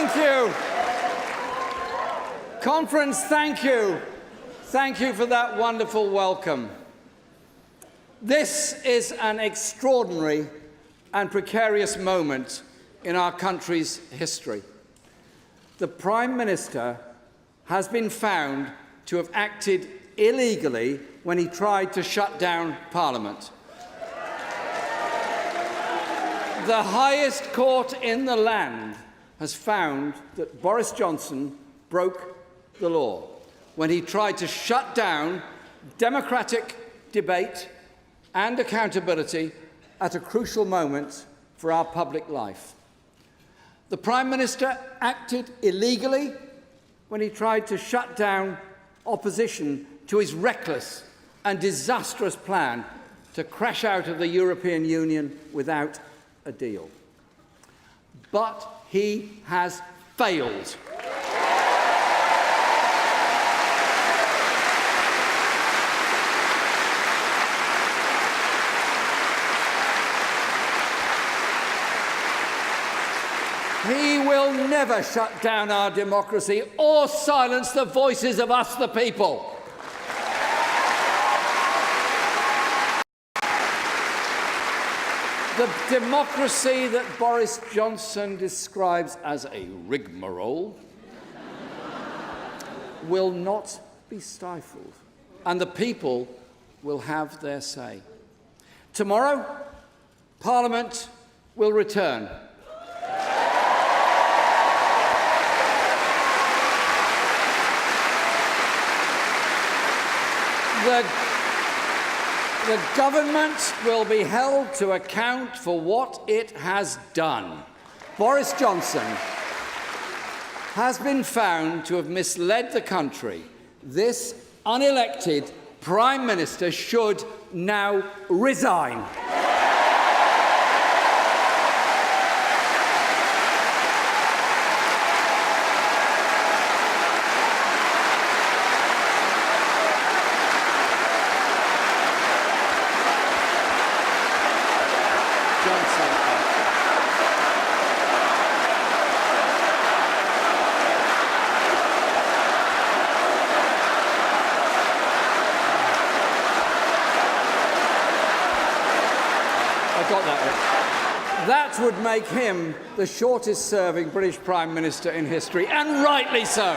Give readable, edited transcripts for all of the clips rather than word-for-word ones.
Thank you. Conference, thank you. Thank you for that wonderful welcome. This is an extraordinary and precarious moment in our country's history. The Prime Minister has been found to have acted illegally when he tried to shut down Parliament. The highest court in the land has found that Boris Johnson broke the law when he tried to shut down democratic debate and accountability at a crucial moment for our public life. The Prime Minister acted illegally when he tried to shut down opposition to his reckless and disastrous plan to crash out of the European Union without a deal. But he has failed. He will never shut down our democracy or silence the voices of us, the people. The democracy that Boris Johnson describes as a rigmarole will not be stifled, and the people will have their say. Tomorrow, Parliament will return. The government will be held to account for what it has done. Boris Johnson has been found to have misled the country. This unelected Prime Minister should now resign. That would make him the shortest-serving British Prime Minister in history, and rightly so.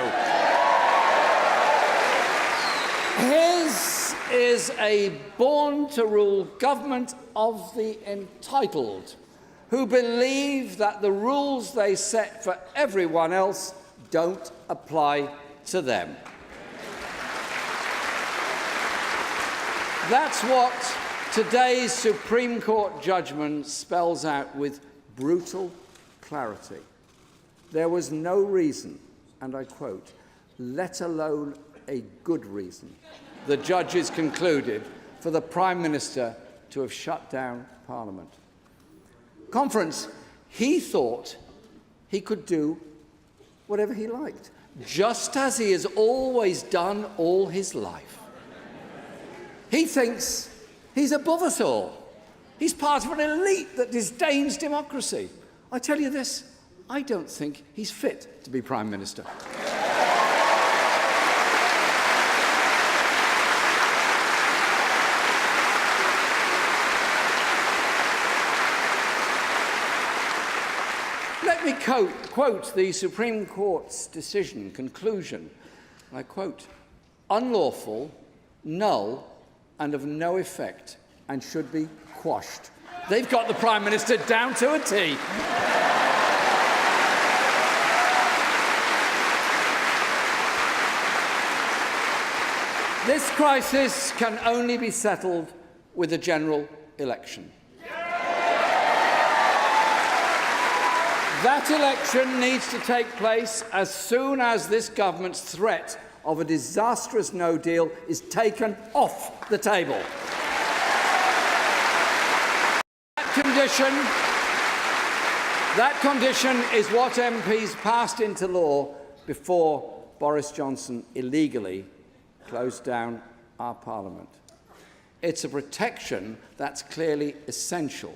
His is a born-to-rule government of the entitled, who believe that the rules they set for everyone else don't apply to them. That's what today's Supreme Court judgment spells out with brutal clarity. There was no reason, and I quote, let alone a good reason, the judges concluded, for the Prime Minister to have shut down Parliament. Conference, he thought he could do whatever he liked, just as he has always done all his life. He thinks he's above us all. He's part of an elite that disdains democracy. I tell you this, I don't think he's fit to be Prime Minister. Let me quote the Supreme Court's decision, conclusion. I quote, unlawful, null, and of no effect, and should be quashed. They've got the Prime Minister down to a T. This crisis can only be settled with a general election. That election needs to take place as soon as this government's threat of a disastrous no deal is taken off the table. That condition is what MPs passed into law before Boris Johnson illegally closed down our Parliament. It's a protection that's clearly essential.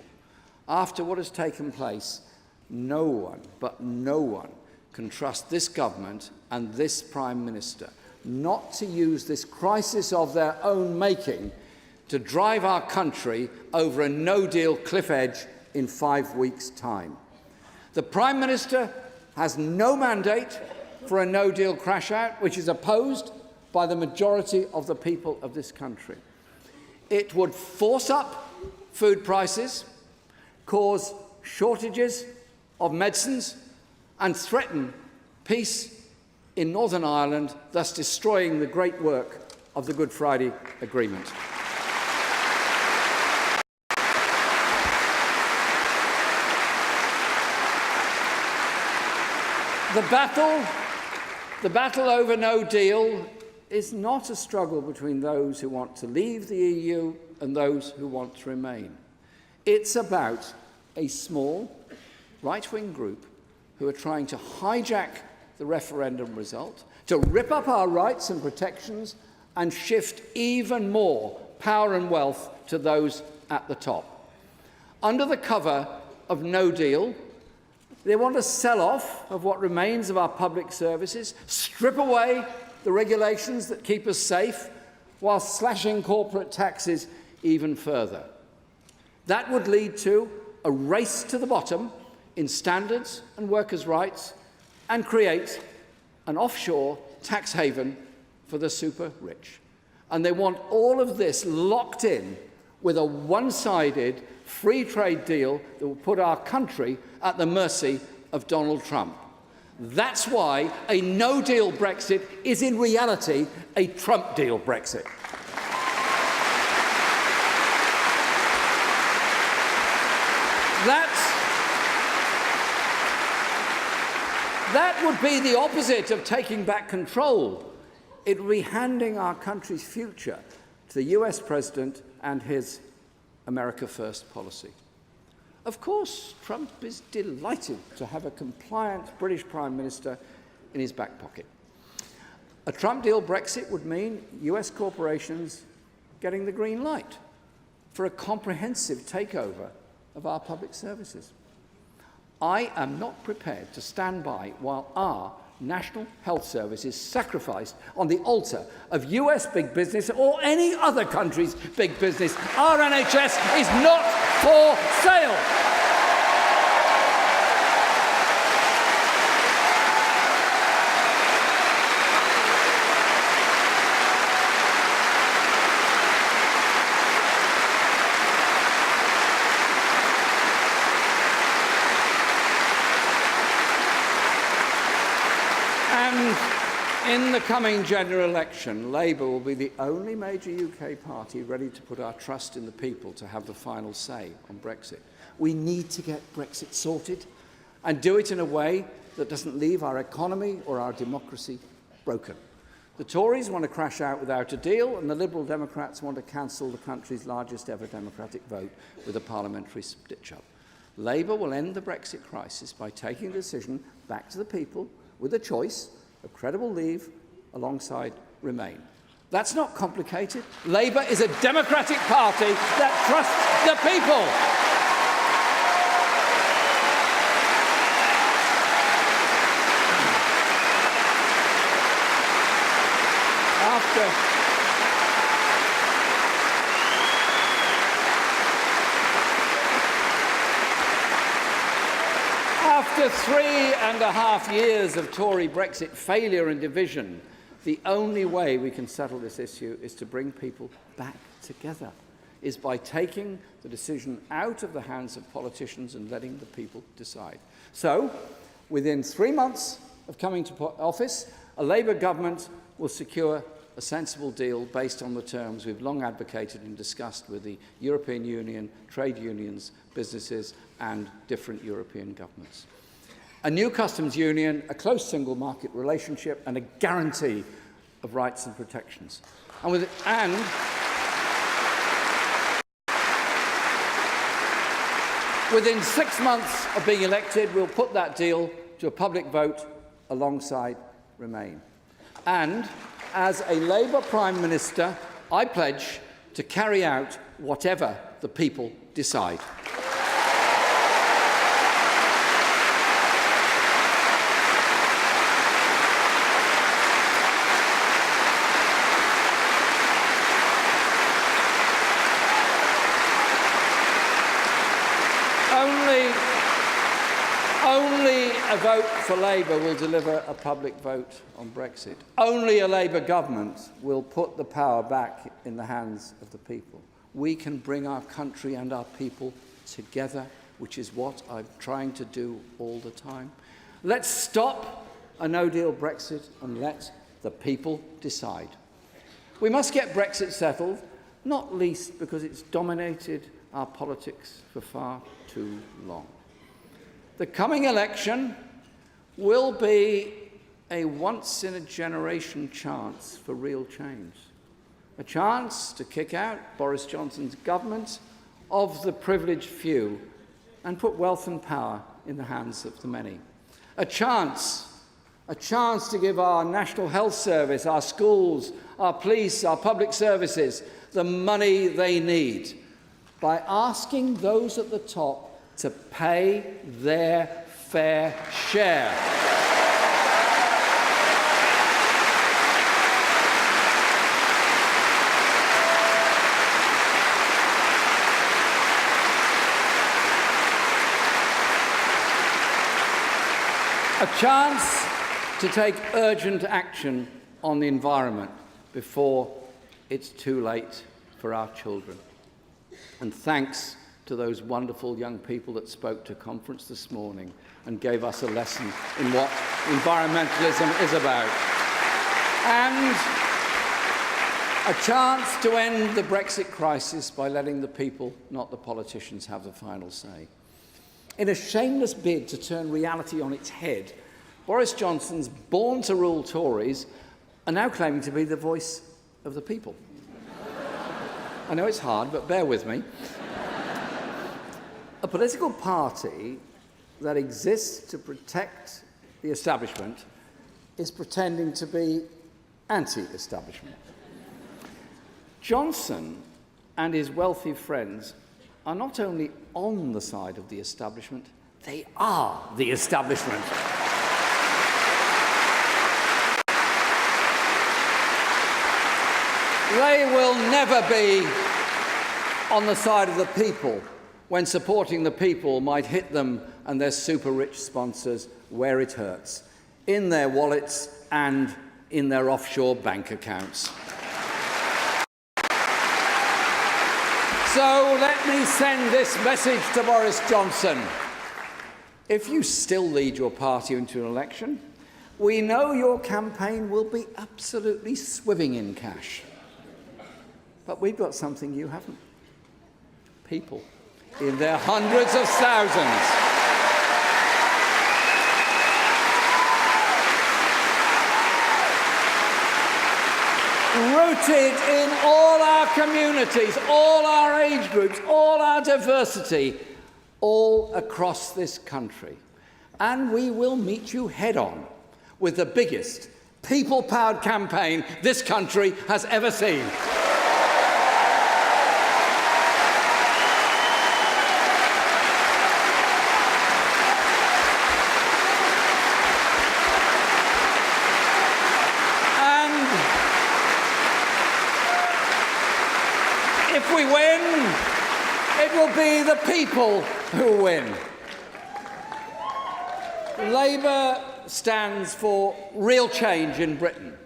After what has taken place, no one, but no one, can trust this government and this Prime Minister not to use this crisis of their own making to drive our country over a no-deal cliff edge in 5 weeks' time. The Prime Minister has no mandate for a no-deal crash-out, which is opposed by the majority of the people of this country. It would force up food prices, cause shortages of medicines, and threaten peace in Northern Ireland, thus destroying the great work of the Good Friday Agreement. The battle over no deal is not a struggle between those who want to leave the EU and those who want to remain. It's about a small right-wing group who are trying to hijack the referendum result, to rip up our rights and protections and shift even more power and wealth to those at the top. Under the cover of no deal, they want a sell-off of what remains of our public services, strip away the regulations that keep us safe, while slashing corporate taxes even further. That would lead to a race to the bottom in standards and workers' rights and create an offshore tax haven for the super rich. And they want all of this locked in with a one-sided free trade deal that will put our country at the mercy of Donald Trump. That's why a no-deal Brexit is in reality a Trump-deal Brexit. That would be the opposite of taking back control. It would be handing our country's future to the US President and his America First policy. Of course, Trump is delighted to have a compliant British Prime Minister in his back pocket. A Trump-deal Brexit would mean US corporations getting the green light for a comprehensive takeover of our public services. I am not prepared to stand by while our National Health Service is sacrificed on the altar of US big business or any other country's big business. Our NHS is not for sale. In the coming general election, Labour will be the only major UK party ready to put our trust in the people to have the final say on Brexit. We need to get Brexit sorted and do it in a way that doesn't leave our economy or our democracy broken. The Tories want to crash out without a deal, and the Liberal Democrats want to cancel the country's largest ever democratic vote with a parliamentary stitch-up. Labour will end the Brexit crisis by taking the decision back to the people with a choice of credible leave alongside remain. That's not complicated. Labour is a democratic party that trusts the people. After 3.5 years of Tory Brexit failure and division, the only way we can settle this issue is to bring people back together, is by taking the decision out of the hands of politicians and letting the people decide. So, within 3 months of coming to office, a Labour government will secure a sensible deal based on the terms we've long advocated and discussed with the European Union, trade unions, businesses and different European governments. A new customs union, a close single market relationship and a guarantee of rights and protections. Within 6 months of being elected, we'll put that deal to a public vote alongside Remain. And as a Labour Prime Minister, I pledge to carry out whatever the people decide. Only a vote for Labour will deliver a public vote on Brexit. Only a Labour government will put the power back in the hands of the people. We can bring our country and our people together, which is what I'm trying to do all the time. Let's stop a no-deal Brexit and let the people decide. We must get Brexit settled, not least because it's dominated our politics for far too long. The coming election will be a once-in-a-generation chance for real change. A chance to kick out Boris Johnson's government of the privileged few and put wealth and power in the hands of the many. A chance to give our National Health Service, our schools, our police, our public services the money they need by asking those at the top to pay their fair share. A chance to take urgent action on the environment before it's too late for our children. And thanks to those wonderful young people that spoke to conference this morning and gave us a lesson in what environmentalism is about. And a chance to end the Brexit crisis by letting the people, not the politicians, have the final say. In a shameless bid to turn reality on its head, Boris Johnson's born-to-rule Tories are now claiming to be the voice of the people. I know it's hard, but bear with me. A political party that exists to protect the establishment is pretending to be anti-establishment. Johnson and his wealthy friends are not only on the side of the establishment, they are the establishment. They will never be on the side of the people when supporting the people might hit them and their super-rich sponsors where it hurts, in their wallets and in their offshore bank accounts. So let me send this message to Boris Johnson. If you still lead your party into an election, we know your campaign will be absolutely swimming in cash. But we've got something you haven't. People, in their hundreds of thousands. Rooted in all our communities, all our age groups, all our diversity, all across this country. And we will meet you head-on with the biggest people-powered campaign this country has ever seen. If we win, it will be the people who win. Labour stands for real change in Britain.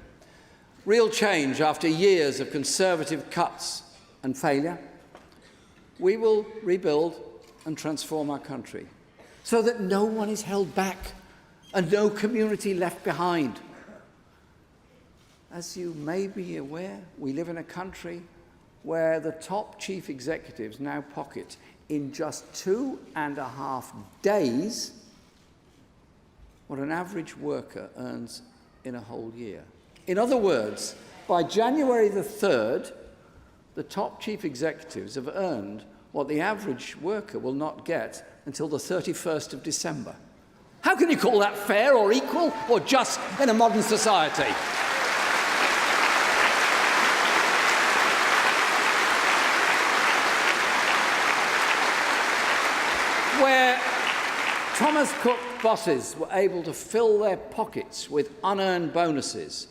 Real change after years of Conservative cuts and failure. We will rebuild and transform our country so that no one is held back and no community left behind. As you may be aware, we live in a country where the top chief executives now pocket in just 2.5 days what an average worker earns in a whole year. In other words, by January the 3rd, the top chief executives have earned what the average worker will not get until the 31st of December. How can you call that fair or equal or just in a modern society? Where Thomas Cook bosses were able to fill their pockets with unearned bonuses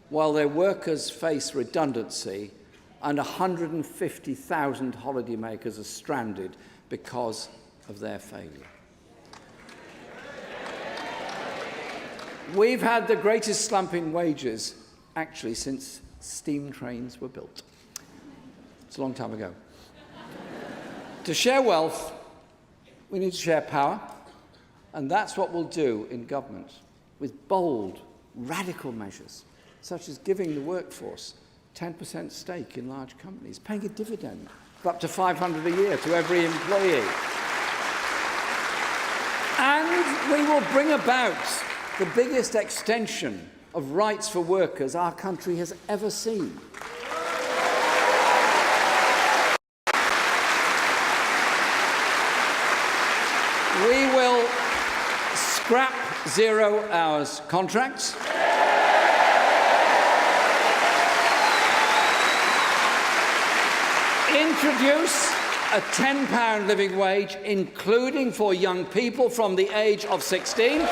while their workers face redundancy and 150,000 holidaymakers are stranded because of their failure. We've had the greatest slump in wages, actually, since steam trains were built. It's a long time ago. To share wealth, we need to share power, and that's what we'll do in government, with bold, radical measures, such as giving the workforce 10% stake in large companies, paying a dividend of up to $500 a year to every employee. And we will bring about the biggest extension of rights for workers our country has ever seen. We will scrap 0 hours contracts. Introduce a £10 living wage, including for young people from the age of 16.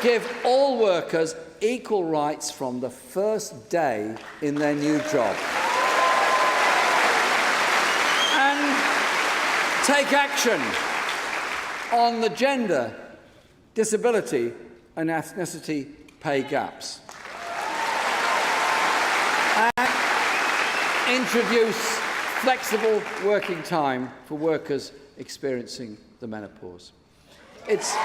Give all workers equal rights from the first day in their new job. And take action on the gender, disability and ethnicity pay gaps. And introduce flexible working time for workers experiencing the menopause. It's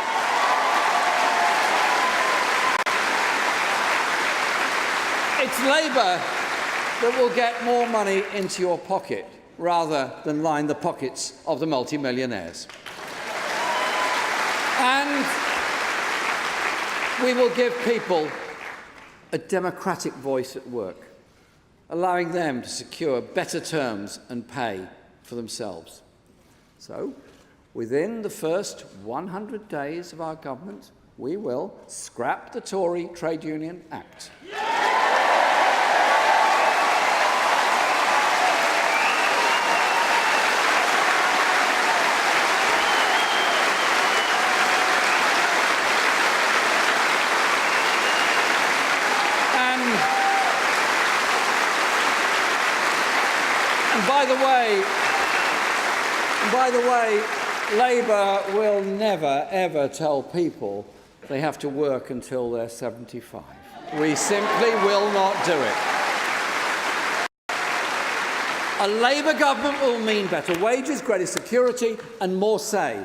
Labour that will get more money into your pocket rather than line the pockets of the multimillionaires. And we will give people a democratic voice at work, allowing them to secure better terms and pay for themselves. So, within the first 100 days of our government, we will scrap the Tory Trade Union Act. By the way, Labour will never, ever tell people they have to work until they're 75. We simply will not do it. A Labour government will mean better wages, greater security and more say,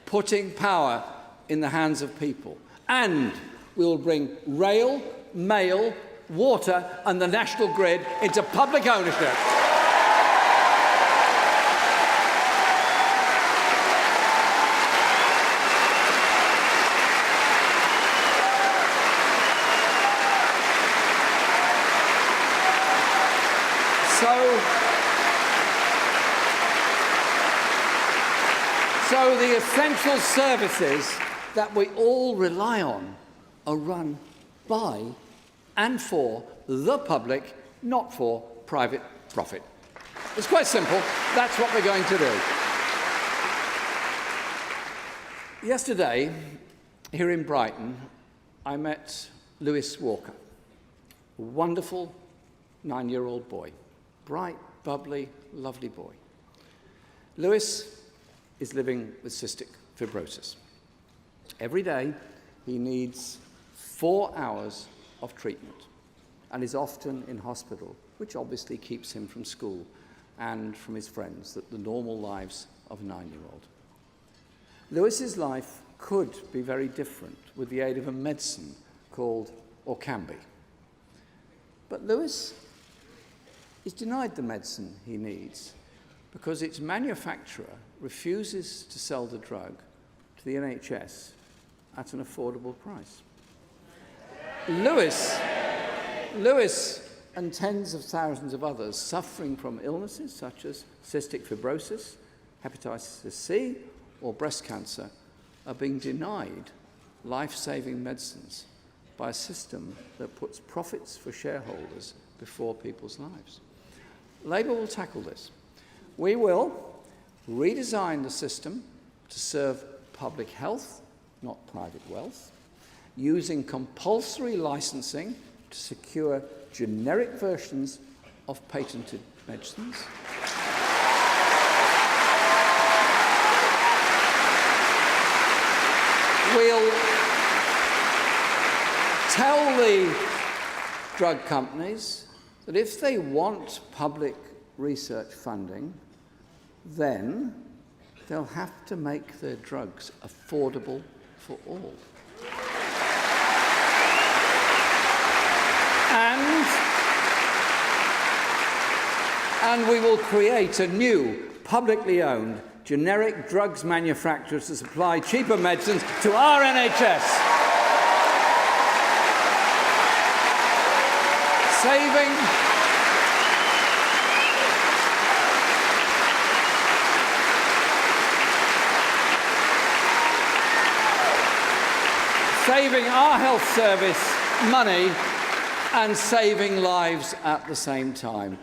putting power in the hands of people. And we will bring rail, mail, water and the national grid into public ownership. So the essential services that we all rely on are run by and for the public, not for private profit. It's quite simple. That's what we're going to do. Yesterday, here in Brighton, I met Lewis Walker, a wonderful 9-year-old boy. Bright, bubbly, lovely boy. Lewis is living with cystic fibrosis. Every day, he needs 4 hours of treatment and is often in hospital, which obviously keeps him from school and from his friends, the normal lives of a 9-year-old. Lewis's life could be very different with the aid of a medicine called Orkambi. But Lewis is denied the medicine he needs because its manufacturer refuses to sell the drug to the NHS at an affordable price. Lewis and tens of thousands of others suffering from illnesses such as cystic fibrosis, hepatitis C, or breast cancer are being denied life-saving medicines by a system that puts profits for shareholders before people's lives. Labour will tackle this. We will redesign the system to serve public health, not private wealth, using compulsory licensing to secure generic versions of patented medicines. We'll tell the drug companies that if they want public research funding, then they'll have to make their drugs affordable for all. And we will create a new, publicly owned, generic drugs manufacturer to supply cheaper medicines to our NHS, saving our health service money and saving lives at the same time.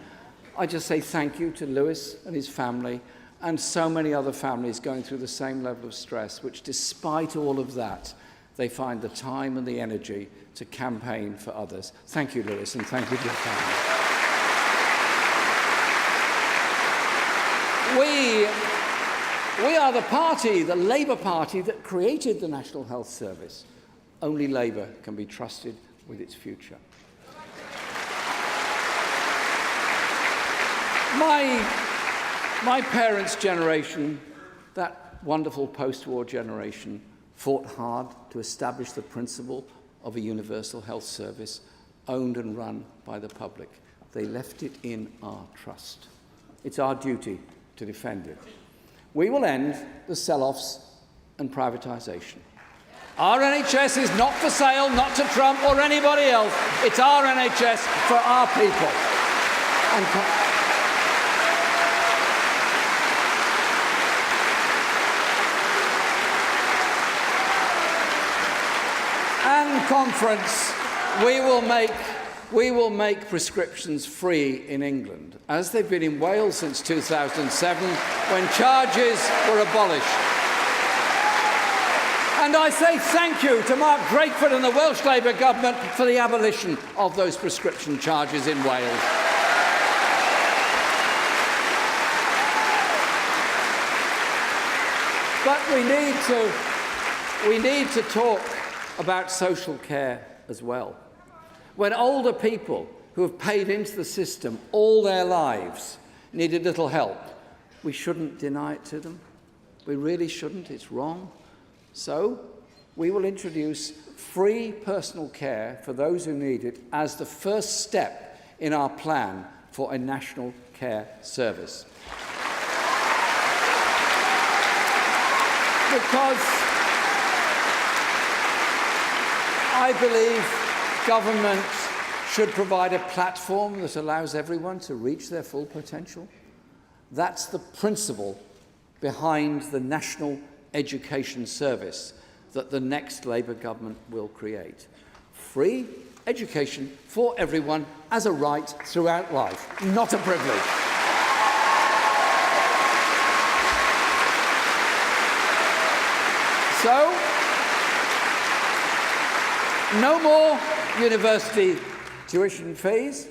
I just say thank you to Lewis and his family and so many other families going through the same level of stress, which despite all of that, they find the time and the energy to campaign for others. Thank you, Lewis, and thank you to your family. We are the party, the Labour Party, that created the National Health Service. Only Labour can be trusted with its future. My parents' generation, that wonderful post-war generation, fought hard to establish the principle of a universal health service owned and run by the public. They left it in our trust. It's our duty to defend it. We will end the sell-offs and privatisation. Our NHS is not for sale, not to Trump or anybody else. It's our NHS for our people. And conference, we will make prescriptions free in England, as they've been in Wales since 2007, when charges were abolished. And I say thank you to Mark Drakeford and the Welsh Labour government for the abolition of those prescription charges in Wales. But we need to talk about social care as well. When older people who have paid into the system all their lives need a little help, we shouldn't deny it to them. We really shouldn't. It's wrong. So we will introduce free personal care for those who need it as the first step in our plan for a national care service. Because I believe government should provide a platform that allows everyone to reach their full potential. That's the principle behind the National Education Service that the next Labour government will create. Free education for everyone as a right throughout life, not a privilege. So, no more university tuition fees.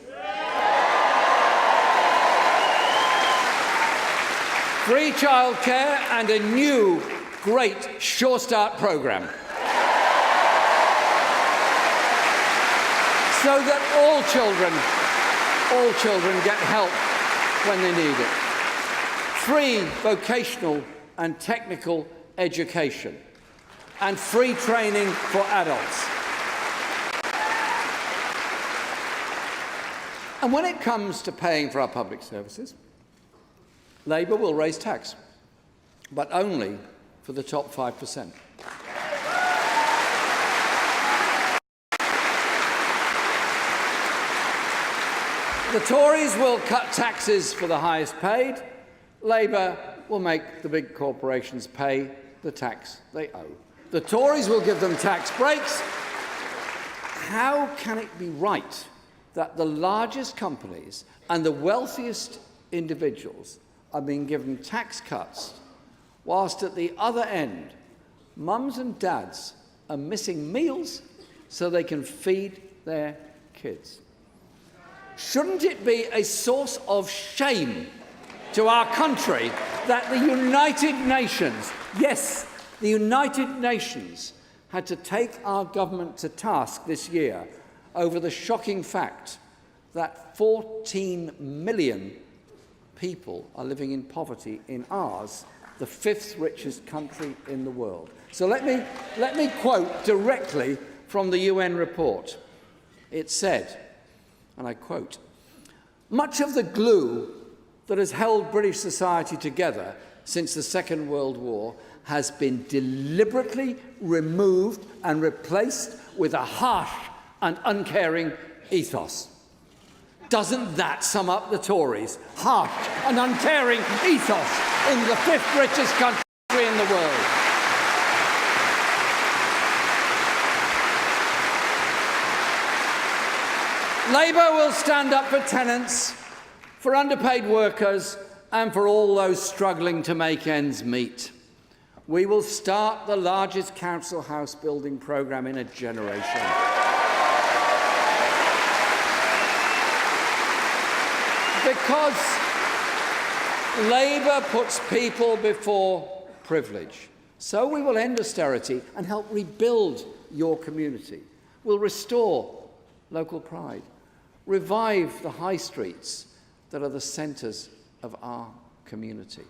Free childcare and a new great Sure Start programme. So that all children get help when they need it. Free vocational and technical education and free training for adults. And when it comes to paying for our public services, Labour will raise tax, but only for the top 5%. The Tories will cut taxes for the highest paid. Labour will make the big corporations pay the tax they owe. The Tories will give them tax breaks. How can it be right that the largest companies and the wealthiest individuals are being given tax cuts, whilst at the other end, mums and dads are missing meals so they can feed their kids? shouldn't it be a source of shame to our country that the United Nations, yes, the United Nations, had to take our government to task this year over the shocking fact that 14 million people are living in poverty in ours, the fifth richest country in the world. So let me quote directly from the UN report. It said, and I quote, "Much of the glue that has held British society together since the Second World War has been deliberately removed and replaced with a harsh and uncaring ethos." Doesn't that sum up the Tories? Harsh and uncaring ethos in the fifth richest country in the world. Labour will stand up for tenants, for underpaid workers, and for all those struggling to make ends meet. We will start the largest council house building programme in a generation. Because Labour puts people before privilege. So we will end austerity and help rebuild your community. We'll restore local pride, revive the high streets that are the centres of our community.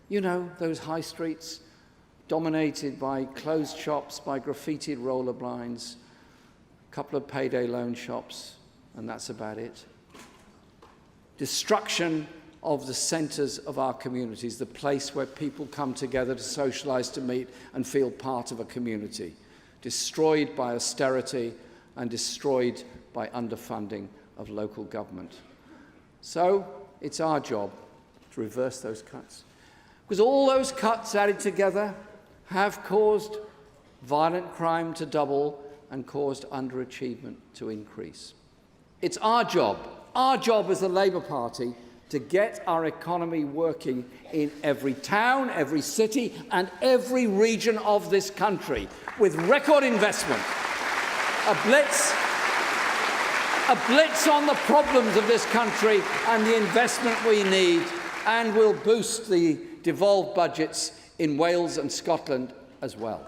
You know, those high streets dominated by closed shops, by graffitied roller blinds, a couple of payday loan shops, and that's about it. Destruction of the centres of our communities, the place where people come together to socialise, to meet and feel part of a community. Destroyed by austerity and destroyed by underfunding of local government. So it's our job to reverse those cuts. Because all those cuts added together have caused violent crime to double and caused underachievement to increase. It's our job as the Labour Party to get our economy working in every town, every city and every region of this country with record investment, a blitz on the problems of this country and the investment we need, and will boost the devolved budgets in Wales and Scotland as well.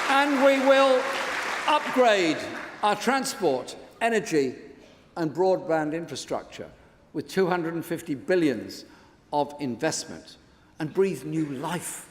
And we will upgrade our transport, energy and broadband infrastructure with 250 billion of investment and breathe new life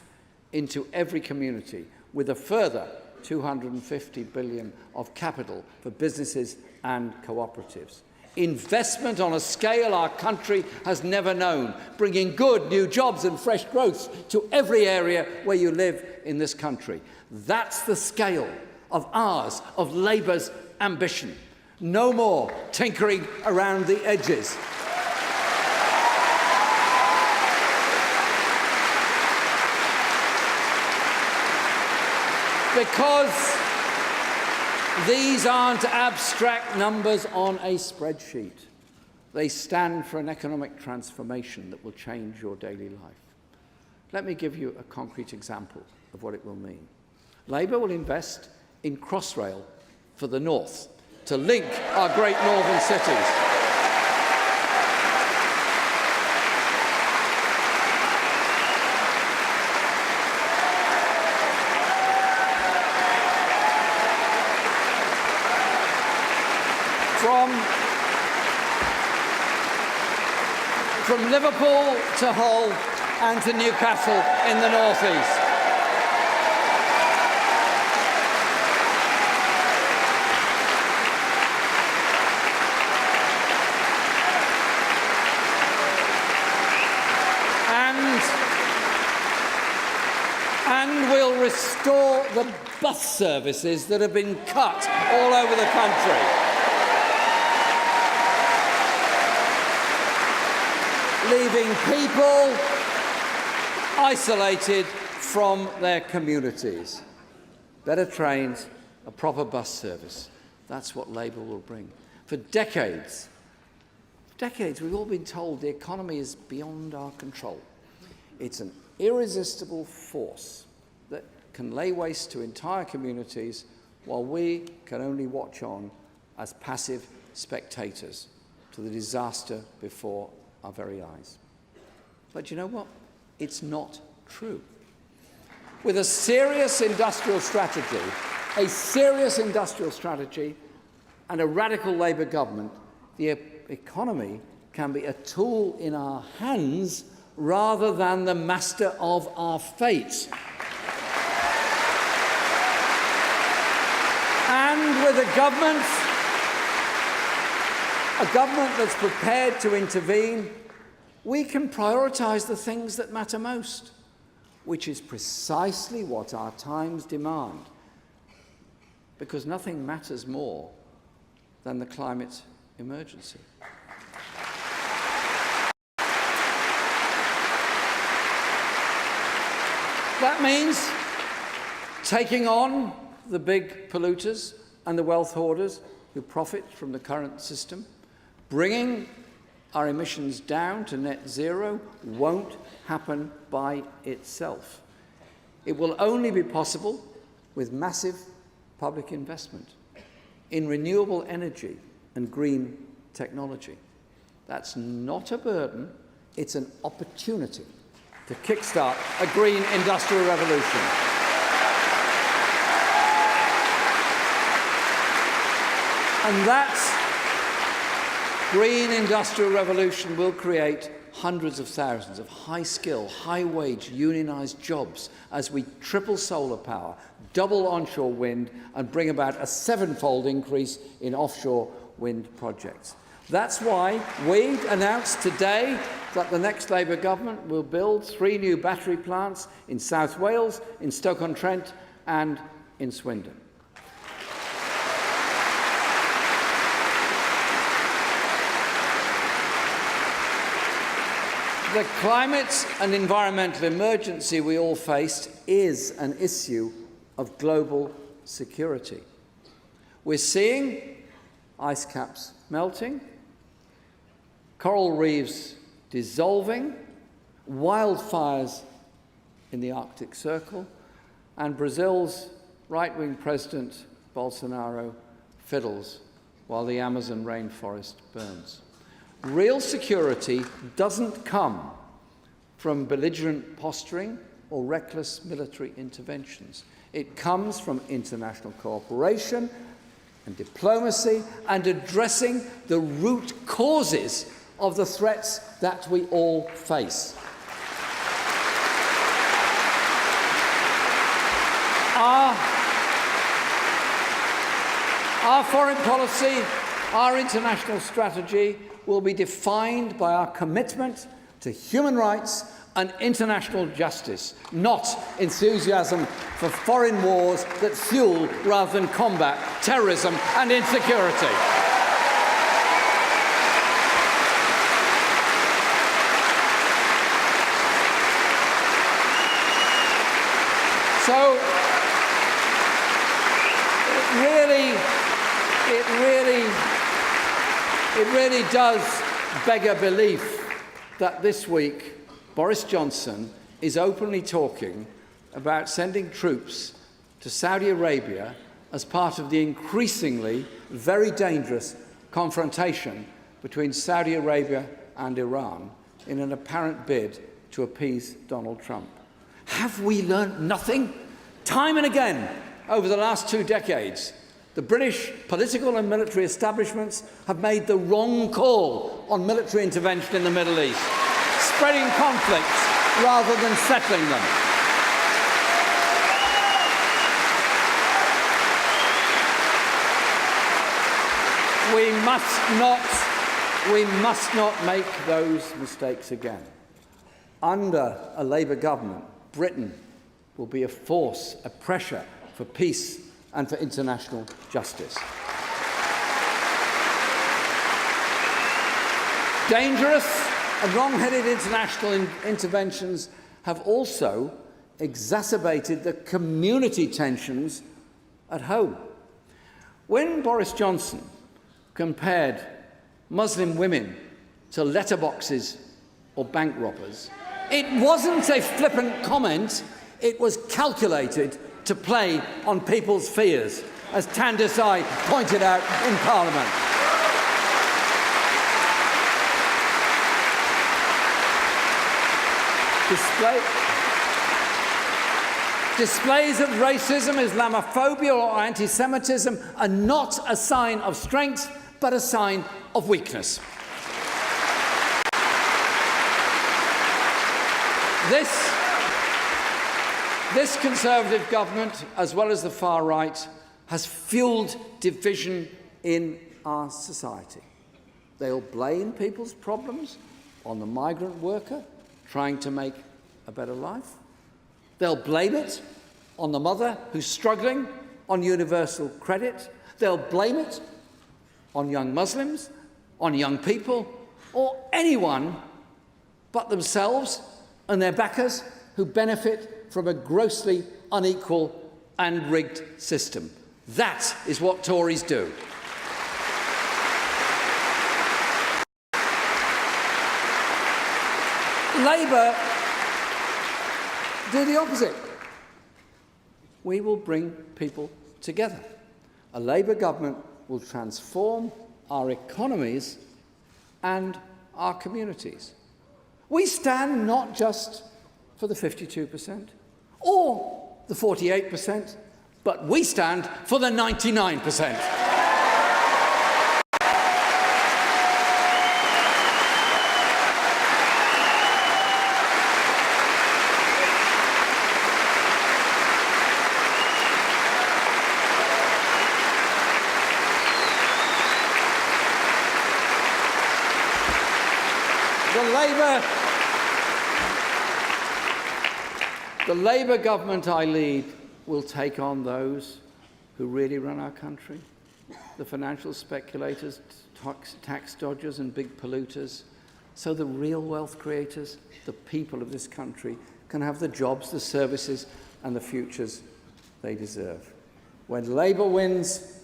into every community with a further 250 billion of capital for businesses and cooperatives. Investment on a scale our country has never known, bringing good new jobs and fresh growth to every area where you live in this country. That's the scale of ours, of Labour's ambition. No more tinkering around the edges. Because these aren't abstract numbers on a spreadsheet. They stand for an economic transformation that will change your daily life. Let me give you a concrete example of what it will mean. Labour will invest in Crossrail for the north to link our great northern cities. From Liverpool to Hull and to Newcastle in the northeast. And we'll restore the bus services that have been cut all over the country. Leaving people isolated from their communities. Better trains, a proper bus service. That's what Labour will bring. For decades, we've all been told the economy is beyond our control. It's an irresistible force that can lay waste to entire communities while we can only watch on as passive spectators to the disaster before our very eyes. But you know what? It's not true. With a serious industrial strategy and a radical Labour government, the economy can be a tool in our hands rather than the master of our fate. And with a government that's prepared to intervene, we can prioritise the things that matter most, which is precisely what our times demand, because nothing matters more than the climate emergency. That means taking on the big polluters and the wealth hoarders who profit from the current system. Bringing our emissions down to net zero won't happen by itself. It will only be possible with massive public investment in renewable energy and green technology. That's not a burden, it's an opportunity to kickstart a green industrial revolution. And that green industrial revolution will create hundreds of thousands of high-skill, high-wage, unionised jobs as we triple solar power, double onshore wind, and bring about a seven-fold increase in offshore wind projects. That's why we announced today that the next Labour government will build 3 new battery plants in South Wales, in Stoke-on-Trent, and in Swindon. The climate and environmental emergency we all face is an issue of global security. We're seeing ice caps melting, coral reefs dissolving, wildfires in the Arctic Circle, and Brazil's right-wing President Bolsonaro fiddles while the Amazon rainforest burns. Real security doesn't come from belligerent posturing or reckless military interventions. It comes from international cooperation and diplomacy and addressing the root causes of the threats that we all face. Our foreign policy, our international strategy will be defined by our commitment to human rights and international justice, not enthusiasm for foreign wars that fuel rather than combat terrorism and insecurity. So it really does beg a belief that this week Boris Johnson is openly talking about sending troops to Saudi Arabia as part of the increasingly very dangerous confrontation between Saudi Arabia and Iran in an apparent bid to appease Donald Trump. Have we learnt nothing? Time and again over the last 2 decades, the British political and military establishments have made the wrong call on military intervention in the Middle East, spreading conflicts rather than settling them. We must not make those mistakes again. Under a Labour government, Britain will be a force, a pressure for peace and for international justice. Dangerous and wrong-headed international interventions have also exacerbated the community tensions at home. When Boris Johnson compared Muslim women to letterboxes or bank robbers, it wasn't a flippant comment, it was calculated to play on people's fears. as Tandisai pointed out in Parliament. Displays of racism, Islamophobia or anti-Semitism are not a sign of strength, but a sign of weakness. This Conservative government, as well as the far right, has fuelled division in our society. They'll blame people's problems on the migrant worker trying to make a better life. They'll blame it on the mother who's struggling on universal credit. They'll blame it on young Muslims, on young people, or anyone but themselves and their backers who benefit from a grossly unequal and rigged system. That is what Tories do. Labour do the opposite. We will bring people together. A Labour government will transform our economies and our communities. We stand not just for the 52% or the 48%, but we stand for the 99%. The Labour government I lead will take on those who really run our country, the financial speculators, tax dodgers and big polluters, so the real wealth creators, the people of this country, can have the jobs, the services and the futures they deserve. When Labour wins,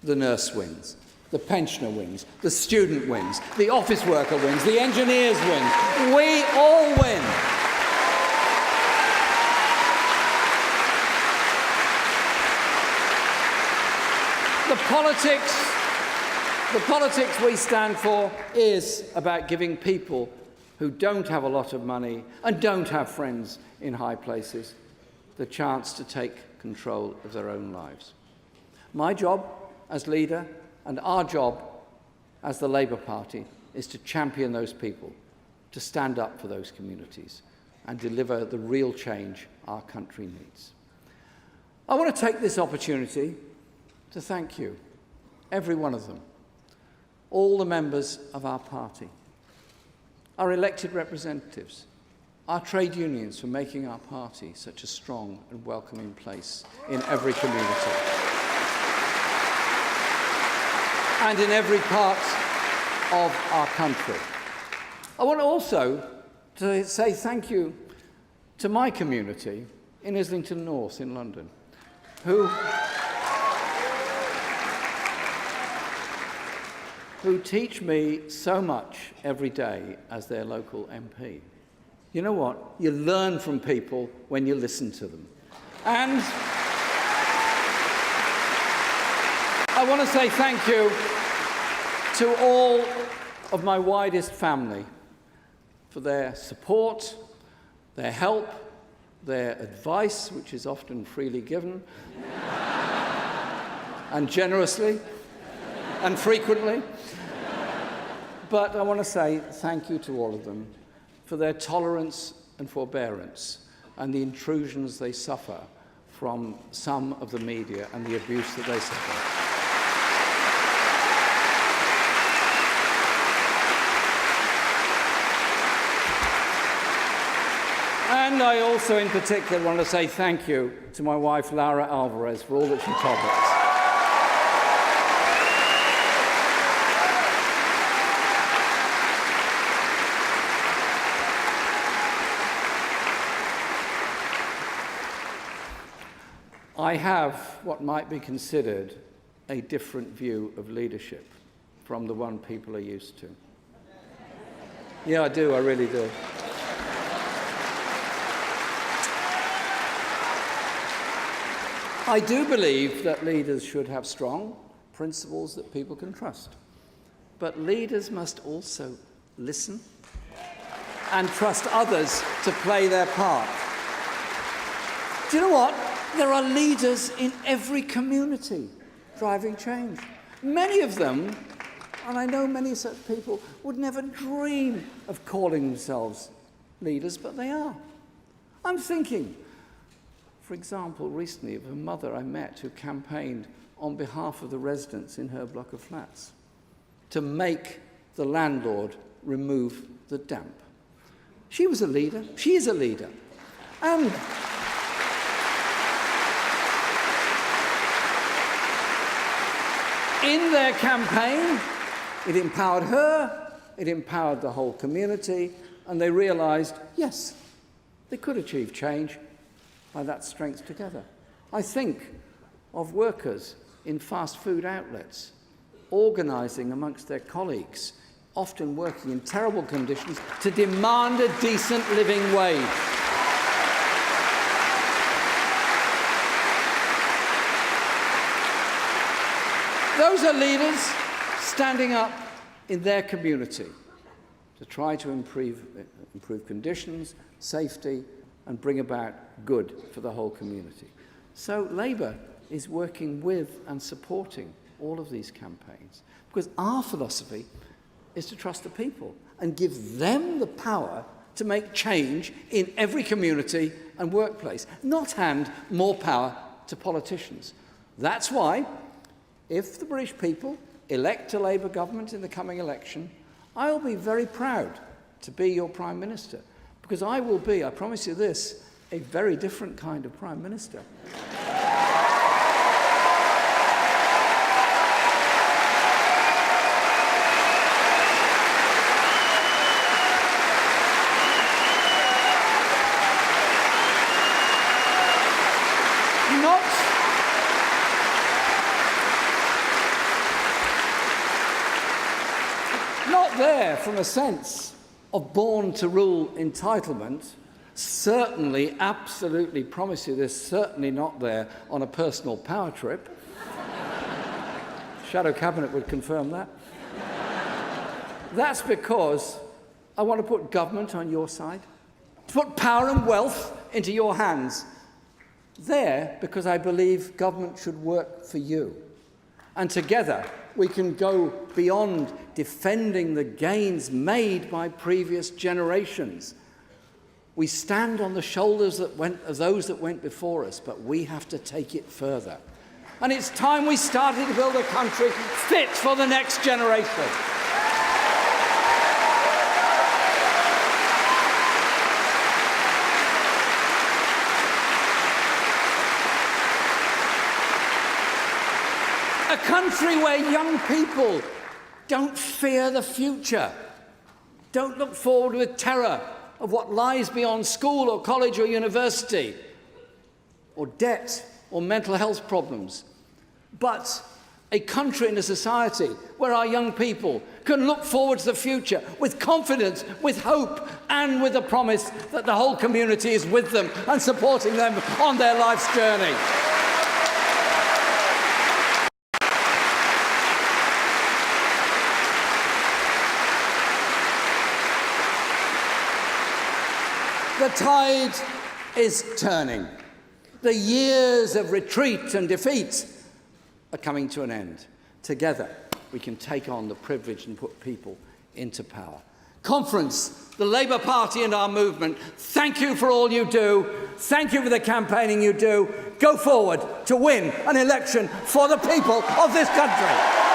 the nurse wins. The pensioner wins, the student wins, the office worker wins, the engineers win. We all win. The politics we stand for is about giving people who don't have a lot of money and don't have friends in high places the chance to take control of their own lives. My job as leader and our job as the Labour Party is to champion those people, to stand up for those communities and deliver the real change our country needs. I want to take this opportunity to thank you, every one of them, all the members of our party, our elected representatives, our trade unions for making our party such a strong and welcoming place in every community and in every part of our country. I want also to say thank you to my community in Islington North in London, who teach me so much every day as their local MP. You know what? You learn from people when you listen to them. And I want to say thank you to all of my widest family for their support, their help, their advice, which is often freely given, and generously, and frequently. But I want to say thank you to all of them for their tolerance and forbearance and the intrusions they suffer from some of the media and the abuse that they suffer. And I also, in particular, want to say thank you to my wife, Laura Alvarez, for all that she taught us. I have what might be considered a different view of leadership from the one people are used to. Yeah, I do, I really do. I do believe that leaders should have strong principles that people can trust. But leaders must also listen and trust others to play their part. Do you know what? There are leaders in every community driving change. Many of them, and I know many such people, would never dream of calling themselves leaders, but they are. I'm thinking, for example, recently of a mother I met who campaigned on behalf of the residents in her block of flats to make the landlord remove the damp. She was a leader. She is a leader. And in their campaign, it empowered her, it empowered the whole community, and they realised, yes, they could achieve change by that strength together. I think of workers in fast food outlets organising amongst their colleagues, often working in terrible conditions, to demand a decent living wage. Those are leaders standing up in their community to try to improve conditions, safety, and bring about good for the whole community. So Labour is working with and supporting all of these campaigns because our philosophy is to trust the people and give them the power to make change in every community and workplace, not hand more power to politicians. That's why, if the British people elect a Labour government in the coming election, I'll be very proud to be your Prime Minister, because I will be, I promise you this, a very different kind of Prime Minister. Not there from a sense of born-to-rule entitlement, certainly, absolutely promise you this, certainly not there on a personal power trip. Shadow Cabinet would confirm that. That's because I want to put government on your side, to put power and wealth into your hands. There, because I believe government should work for you. And together, we can go beyond defending the gains made by previous generations. We stand on the shoulders of those that went before us, but we have to take it further. And it's time we started to build a country fit for the next generation. A country where young people don't fear the future, don't look forward with terror of what lies beyond school or college or university, or debt or mental health problems, but a country and a society where our young people can look forward to the future with confidence, with hope, and with the promise that the whole community is with them and supporting them on their life's journey. The tide is turning. The years of retreat and defeat are coming to an end. Together, we can take on the privilege and put people into power. Conference, the Labour Party and our movement, thank you for all you do. Thank you for the campaigning you do. Go forward to win an election for the people of this country.